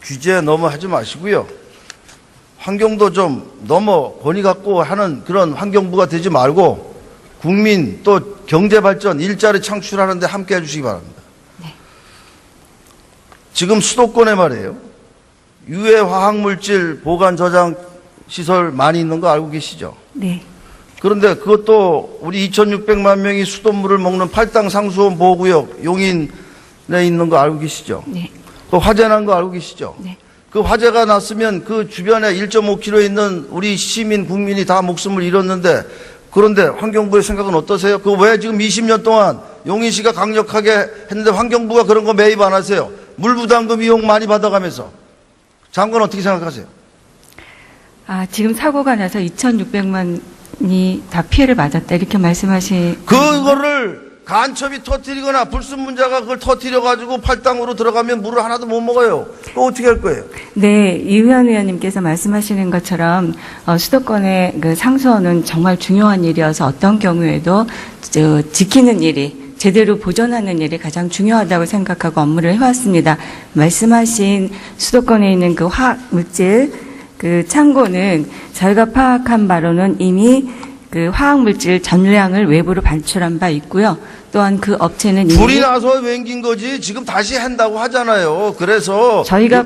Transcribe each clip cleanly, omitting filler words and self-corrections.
규제 너무 하지 마시고요. 환경도 좀 너무 권위 갖고 하는 그런 환경부가 되지 말고 국민 또 경제 발전, 일자리 창출하는 데 함께 해주시기 바랍니다. 네. 지금 수도권에 말이에요. 유해 화학물질 보관 저장 시설 많이 있는 거 알고 계시죠? 네. 그런데 그것도 우리 2,600만 명이 수돗물을 먹는 팔당 상수원 보호구역 용인에 있는 거 알고 계시죠? 네. 그 화재 난 거 알고 계시죠? 네. 그 화재가 났으면 그 주변에 1.5km에 있는 우리 시민, 국민이 다 목숨을 잃었는데 그런데 환경부의 생각은 어떠세요? 그 왜 지금 20년 동안 용인시가 강력하게 했는데 환경부가 그런 거 매입 안 하세요? 물부담금 이용 많이 받아가면서. 장관 어떻게 생각하세요? 지금 사고가 나서 2,600만이 다 피해를 맞았다 이렇게 말씀하신 그거를 간첩이 터뜨리거나 불순문자가 그걸 터뜨려가지고 팔당으로 들어가면 물을 하나도 못 먹어요. 또 어떻게 할 거예요? 네, 이의원 의원님께서 말씀하시는 것처럼 수도권의 그 상수원은 정말 중요한 일이어서 어떤 경우에도 지키는 일이 제대로 보존하는 일이 가장 중요하다고 생각하고 업무를 해왔습니다. 말씀하신 수도권에 있는 그 화학물질 그 창고는 저희가 파악한 바로는 이미 그 화학물질 전량을 외부로 반출한 바 있고요. 또한 그 업체는 이미 불이 나서 웬긴 거지 지금 다시 한다고 하잖아요. 그래서 저희가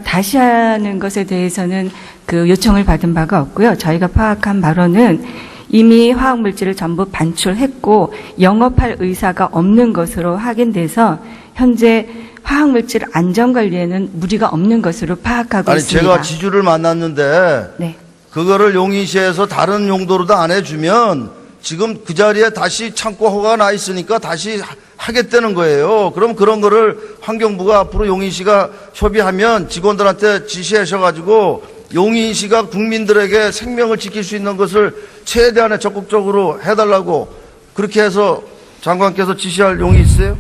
다시 하는 것에 대해서는 그 요청을 받은 바가 없고요. 저희가 파악한 바로는 이미 화학물질을 전부 반출했고 영업할 의사가 없는 것으로 확인돼서 현재 화학물질 안전관리에는 무리가 없는 것으로 파악하고 아니 있습니다. 제가 지주를 만났는데 네. 그거를 용인시에서 다른 용도로도 안 해주면 지금 그 자리에 다시 창고 허가가 나 있으니까 다시 하겠다는 거예요. 그럼 그런 거를 환경부가 앞으로 용인시가 협의하면 직원들한테 지시하셔가지고 용인시가 국민들에게 생명을 지킬 수 있는 것을 최대한의 적극적으로 해달라고 그렇게 해서 장관께서 지시할 용이 있어요?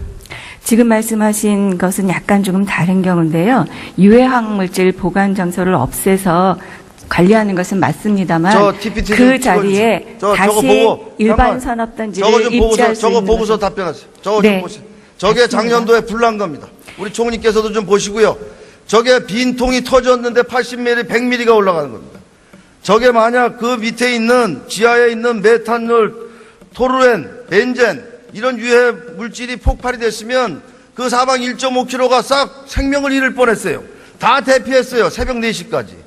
지금 말씀하신 것은 약간 조금 다른 경우인데요. 유해화학물질 보관 장소를 없애서 관리하는 것은 맞습니다만 그 자리에 다시 일반 산업단지를 입지할 수 저거 있는 보고서 것은 답변하세요. 저거 네, 좀 보세요. 저게 맞습니다. 작년도에 불난 겁니다. 우리 총리께서도 좀 보시고요. 저게 빈 통이 터졌는데 80mm, 100mm가 올라가는 겁니다. 저게 만약 그 밑에 있는 지하에 있는 메탄올, 토루엔, 벤젠 이런 유해 물질이 폭발이 됐으면 그 사방 1.5km가 싹 생명을 잃을 뻔했어요. 다 대피했어요. 새벽 4시까지.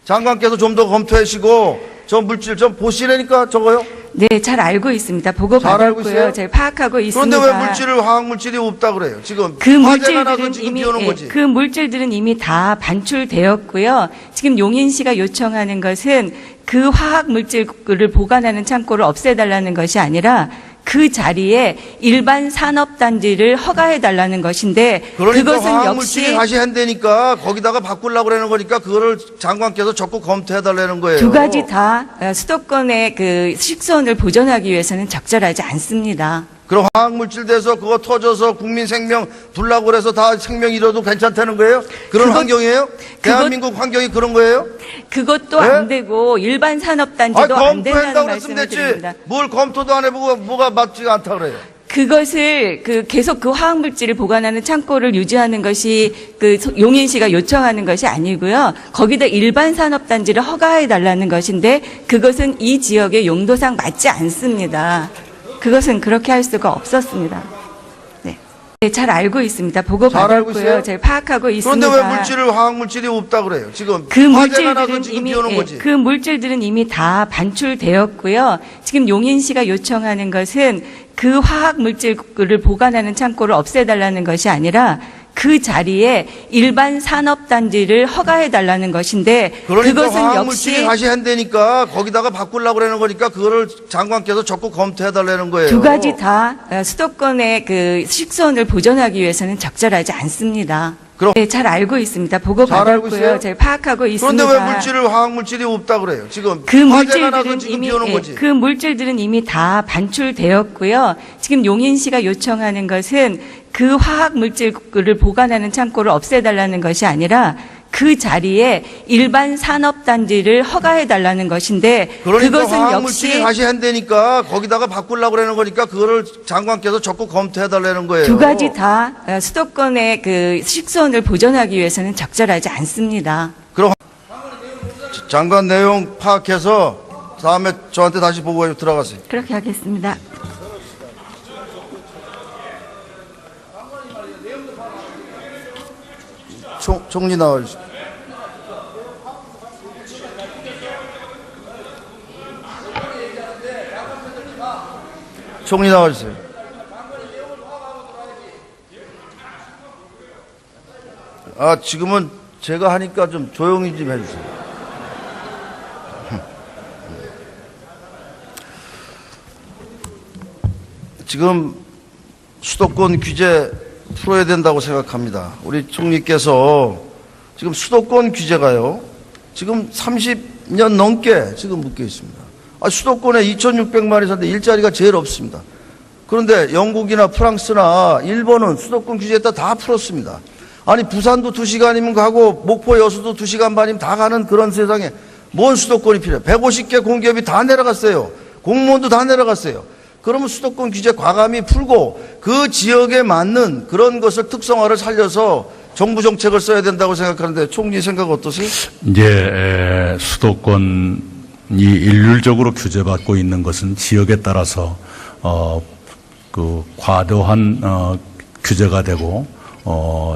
장관께서 좀 더 검토하시고 저 물질 좀 보시라니까 저거요. 네, 잘 알고 있습니다. 보고 잘 알고 있어요? 받았고요. 저희 파악하고 있습니다. 그런데 왜 화학물질이 없다 그래요? 지금 그 화재가 나서 물질들은 지금 이미 비오는 거지. 그 물질들은 이미 다 반출되었고요. 지금 용인시가 요청하는 것은 그 화학 물질을 보관하는 창고를 없애달라는 것이 아니라 그 자리에 일반 산업단지를 허가해달라는 것인데 그러니까 그것은 화학물질이 역시 다시 한다니까 거기다가 바꾸려고 그러는 거니까 그거를 장관께서 적극 검토해달라는 거예요. 두 가지 다 수도권의 그 식수원을 보존하기 위해서는 적절하지 않습니다. 그럼 화학물질 돼서 그거 터져서 국민 생명 불나고 그래서 다 생명 잃어도 괜찮다는 거예요? 그런 환경이에요? 대한민국 환경이 그런 거예요? 그것도 네? 안 되고 일반 산업단지도 안 된다는 검토한다고 말씀을 그랬으면 드립니다. 됐지. 뭘 검토도 안 해보고 뭐가 맞지 않다 그래요? 그것을 계속 그 화학물질을 보관하는 창고를 유지하는 것이 그 용인시가 요청하는 것이 아니고요. 거기다 일반 산업단지를 허가해 달라는 것인데 그것은 이 지역의 용도상 맞지 않습니다. 그것은 그렇게 할 수가 없었습니다. 네, 네, 잘 알고 있습니다. 보고 잘 알고 있어요? 받았고요. 저희 파악하고 있습니다. 그런데 왜 화학물질이 없다 그래요? 지금 그 화재가 나서 물질들은 지금 이미 비오는 거지. 그 물질들은 이미 다 반출되었고요. 지금 용인시가 요청하는 것은 그 화학 물질을 보관하는 창고를 없애달라는 것이 아니라 그 자리에 일반 산업단지를 허가해달라는 것인데 그러니까 그것은 화학물질이 역시 다시 한다니까 거기다가 바꾸려고 그러는 거니까 그거를 장관께서 적극 검토해달라는 거예요. 두 가지 다 수도권의 그 식수원을 보존하기 위해서는 적절하지 않습니다. 그럼 네, 잘 알고 있습니다. 보고 잘 알고 받았고요. 있어요? 저희 파악하고 있습니다. 그런데 왜 화학물질이 없다 그래요? 지금 그 화재가 나서 물질들은 지금 이미 비오는 거지. 그 물질들은 이미 다 반출되었고요. 지금 용인시가 요청하는 것은 그 화학 물질을 보관하는 창고를 없애달라는 것이 아니라 그 자리에 일반 산업단지를 허가해달라는 것인데 그러니까 그것은 화학물질이 역시 다시 한다니까 거기다가 바꾸려고 그러는 거니까 그거를 장관께서 적극 검토해달라는 거예요. 두 가지 다 수도권의 그 식수원을 보존하기 위해서는 적절하지 않습니다. 그럼 장관 내용 파악해서 다음에 저한테 다시 보고해 들어가세요. 그렇게 하겠습니다. 총리 나와주십시오. 총리 나와주세요. 지금은 제가 하니까 좀 조용히 좀 해주세요. 지금 수도권 규제 풀어야 된다고 생각합니다. 우리 총리께서 지금 수도권 규제가요, 지금 30년 넘게 지금 묶여 있습니다. 수도권에 2,600만이 사는데 일자리가 제일 없습니다. 그런데 영국이나 프랑스나 일본은 수도권 규제에다 다 풀었습니다. 아니, 부산도 2시간이면 가고, 목포 여수도 2시간 반이면 다 가는 그런 세상에 뭔 수도권이 필요해요? 150개 공기업이 다 내려갔어요. 공무원도 다 내려갔어요. 그러면 수도권 규제 과감히 풀고 그 지역에 맞는 그런 것을 특성화를 살려서 정부 정책을 써야 된다고 생각하는데 총리 생각 어떠세요? 이제 수도권이 일률적으로 규제받고 있는 것은 지역에 따라서 그 과도한 규제가 되고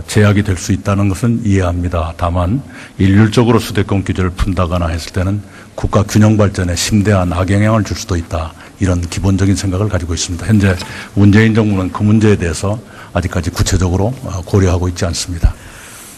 제약이 될 수 있다는 것은 이해합니다. 다만 일률적으로 수도권 규제를 푼다거나 했을 때는 국가 균형 발전에 심대한 악영향을 줄 수도 있다. 이런 기본적인 생각을 가지고 있습니다. 현재 문재인 정부는 그 문제에 대해서 아직까지 구체적으로 고려하고 있지 않습니다.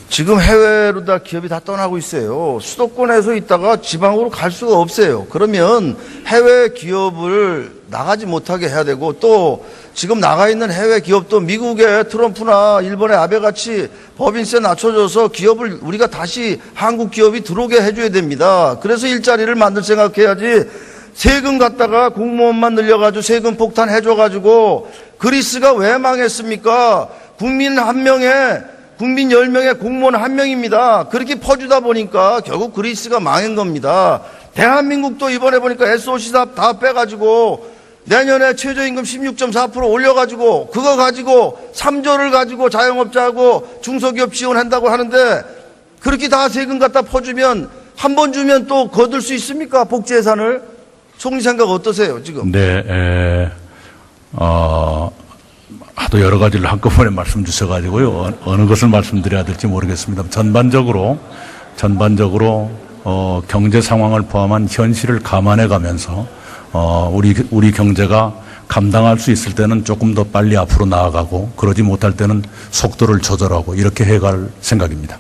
지금 해외로 다 기업이 다 떠나고 있어요. 수도권에서 있다가 지방으로 갈 수가 없어요. 그러면 해외 기업을 나가지 못하게 해야 되고, 또 지금 나가 있는 해외 기업도 미국의 트럼프나 일본의 아베 같이 법인세 낮춰줘서 기업을 우리가 다시 한국 기업이 들어오게 해줘야 됩니다. 그래서 일자리를 만들 생각해야지, 세금 갖다가 공무원만 늘려가지고 세금 폭탄 해줘가지고 그리스가 왜 망했습니까? 국민 10명에 공무원 1명입니다. 그렇게 퍼주다 보니까 결국 그리스가 망한 겁니다. 대한민국도 이번에 보니까 SOC 다 빼가지고 내년에 최저임금 16.4% 올려가지고 그거 가지고 3조를 가지고 자영업자하고 중소기업 지원한다고 하는데, 그렇게 다 세금 갖다 퍼주면 한 번 주면 또 거둘 수 있습니까? 복지 예산을. 총리 생각 어떠세요, 지금? 네, 하도 여러 가지를 한꺼번에 말씀 주셔가지고요. 어느 것을 말씀드려야 될지 모르겠습니다. 전반적으로 경제 상황을 포함한 현실을 감안해 가면서 우리 경제가 감당할 수 있을 때는 조금 더 빨리 앞으로 나아가고, 그러지 못할 때는 속도를 조절하고 이렇게 해갈 생각입니다.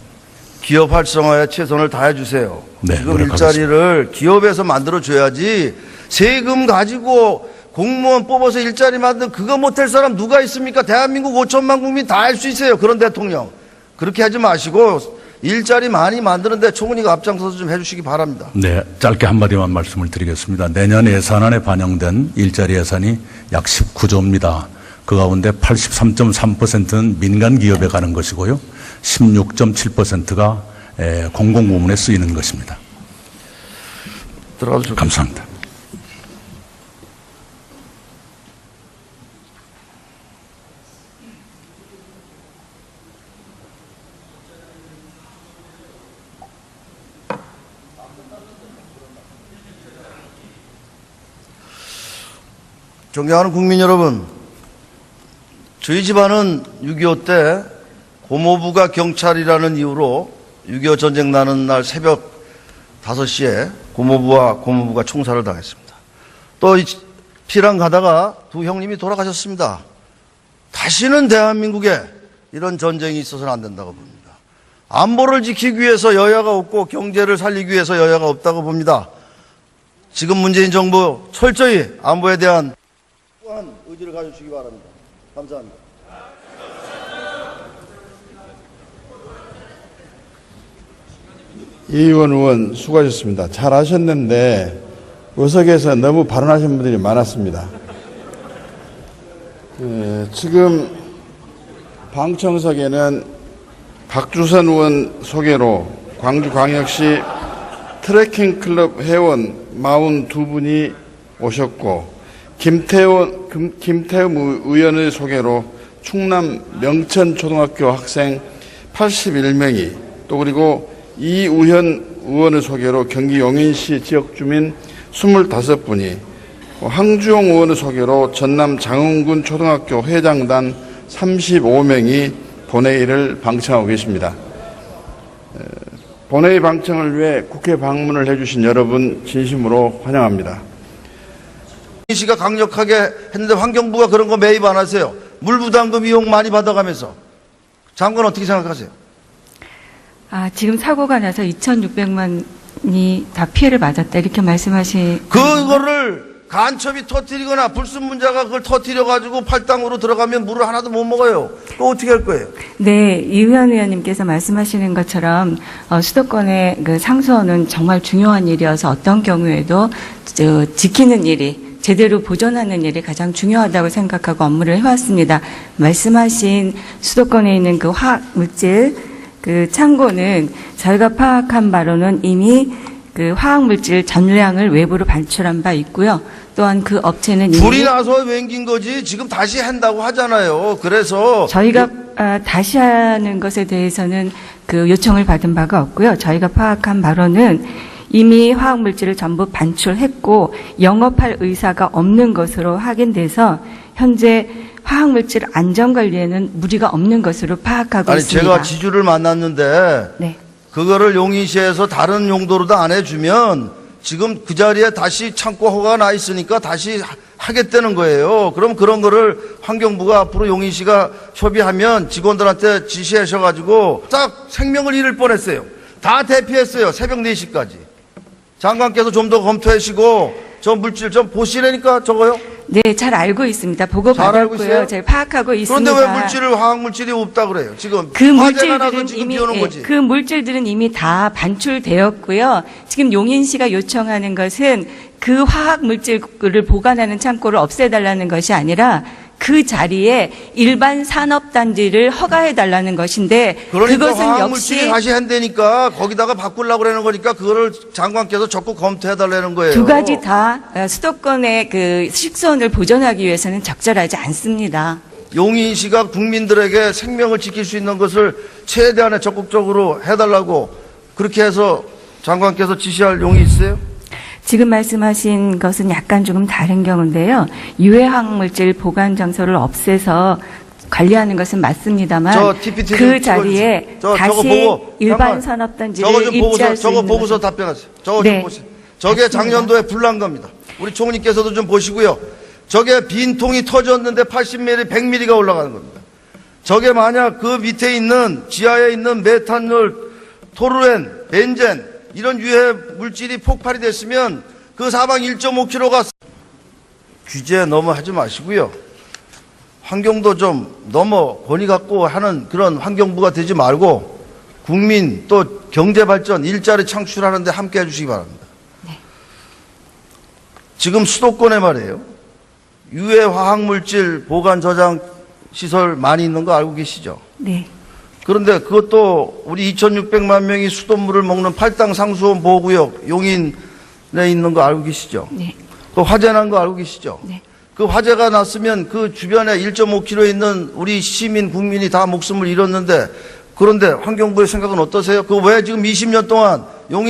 기업 활성화에 최선을 다해 주세요. 네, 지금 노력하겠습니다. 일자리를 기업에서 만들어 줘야지, 세금 가지고 공무원 뽑아서 일자리 만든 그거 못할 사람 누가 있습니까? 대한민국 5천만 국민 다 할 수 있어요. 그런 대통령. 그렇게 하지 마시고 일자리 많이 만드는데 총리가 앞장서서 좀 해주시기 바랍니다. 네, 짧게 한마디만 말씀을 드리겠습니다. 내년 예산안에 반영된 일자리 예산이 약 19조입니다. 그 가운데 83.3%는 민간 기업에 가는 것이고요. 16.7%가 공공부문에 쓰이는 것입니다. 들어가서 감사합니다. 존경하는 국민 여러분, 저희 집안은 6.25 때 고모부가 경찰이라는 이유로 6.25 전쟁 나는 날 새벽 5시에 고모부가 총살을 당했습니다. 또 피랑 가다가 두 형님이 돌아가셨습니다. 다시는 대한민국에 이런 전쟁이 있어서는 안 된다고 봅니다. 안보를 지키기 위해서 여야가 없고 경제를 살리기 위해서 여야가 없다고 봅니다. 지금 문재인 정부 철저히 안보에 대한 의지를 가져주시기 바랍니다. 감사합니다. 이의원 의원 수고하셨습니다. 잘 하셨는데 의석에서 너무 발언하신 분들이 많았습니다. 지금 방청석에는 박주선 의원 소개로 광주광역시 트레킹클럽 회원 42분이 오셨고, 김태우 의원의 소개로 충남 명천초등학교 학생 81명이, 또 그리고 이우현 의원의 소개로 경기 용인시 지역주민 25분이, 황주용 의원의 소개로 전남 장흥군 초등학교 회장단 35명이 본회의를 방청하고 계십니다. 본회의 방청을 위해 국회 방문을 해주신 여러분 진심으로 환영합니다. 용인시가 강력하게 했는데 환경부가 그런 거 매입 안 하세요. 물부담금 이용 많이 받아가면서. 장관 어떻게 생각하세요? 지금 사고가 나서 2,600만이 다 피해를 받았다 이렇게 말씀하시. 그거를 간첩이 터뜨리거나 불순 문자가 그걸 터뜨려가지고 팔당으로 들어가면 물을 하나도 못 먹어요. 그거 어떻게 할 거예요? 네, 이우현 의원님께서 말씀하시는 것처럼 수도권의 그 상수원은 정말 중요한 일이어서 어떤 경우에도 지키는 일이, 제대로 보존하는 일이 가장 중요하다고 생각하고 업무를 해왔습니다. 말씀하신 수도권에 있는 그 화학물질 그 창고는 저희가 파악한 바로는 이미 그 화학물질 전량을 외부로 반출한 바 있고요. 또한 그 업체는 이미 불이 나서 웬긴 거지 지금 다시 한다고 하잖아요. 그래서 저희가 다시 하는 것에 대해서는 그 요청을 받은 바가 없고요. 저희가 파악한 바로는 이미 화학물질을 전부 반출했고 영업할 의사가 없는 것으로 확인돼서 현재 화학물질 안전관리에는 무리가 없는 것으로 파악하고 아니 있습니다. 제가 지주를 만났는데 네. 그거를 용인시에서 다른 용도로도 안 해주면 지금 그 자리에 다시 창고 허가가 나 있으니까 다시 하겠다는 거예요. 그럼 그런 거를 환경부가 앞으로 용인시가 협의하면 직원들한테 지시하셔가지고 딱 생명을 잃을 뻔했어요. 다 대피했어요. 새벽 4시까지. 장관께서 좀 더 검토하시고 저 물질 좀 보시라니까 저거요. 네, 잘 알고 있습니다. 보고 잘 알고 있어요? 받았고요. 제가 파악하고 있습니다. 그런데 왜 화학물질이 없다 그래요? 지금 그 화재가 나서 물질들은 지금 이미 비오는 거지. 그 물질들은 이미 다 반출되었고요. 지금 용인시가 요청하는 것은 그 화학 물질을 보관하는 창고를 없애달라는 것이 아니라 그 자리에 일반 산업단지를 허가해달라는 것인데 그러니까 그것은 화학물질이 역시 다시 한다니까 거기다가 바꾸려고 그러는 거니까 그거를 장관께서 적극 검토해달라는 거예요. 두 가지 다 수도권의 그 식수원을 보존하기 위해서는 적절하지 않습니다. 용인시가 국민들에게 생명을 지킬 수 있는 것을 최대한의 적극적으로 해달라고 그렇게 해서 장관께서 지시할 용이 있어요? 지금 말씀하신 것은 약간 조금 다른 경우인데요. 유해화학물질 보관 장소를 없애서 관리하는 것은 맞습니다만 저 TPT 그 자리에 저거 다시 보고, 일반 잠깐만. 산업단지를 저거 좀 보고서 입지할 수 저거 있는 보고서 것은 답변하세요. 저거 네. 좀 보세요. 저게 맞습니다. 작년도에 불난 겁니다. 우리 총리께서도 좀 보시고요. 저게 빈 통이 터졌는데 80mm, 100mm가 올라가는 겁니다. 저게 만약 그 밑에 있는 지하에 있는 메탄올, 토루엔, 벤젠 이런 유해 물질이 폭발이 됐으면 그 사방 1.5km가 규제 너무 하지 마시고요. 환경도 좀 너무 권위 갖고 하는 그런 환경부가 되지 말고 국민 또 경제 발전, 일자리 창출하는 데 함께 해주시기 바랍니다. 네. 지금 수도권에 말이에요. 유해 화학물질 보관 저장 시설 많이 있는 거 알고 계시죠? 네. 그런데 그것도 우리 2,600만 명이 수돗물을 먹는 팔당 상수원 보호구역 용인에 있는 거 알고 계시죠? 네. 그 화재 난 거 알고 계시죠? 네. 그 화재가 났으면 그 주변에 1.5km 있는 우리 시민 국민이 다 목숨을 잃었는데 그런데 환경부의 생각은 어떠세요? 그 왜 지금 20년 동안 용인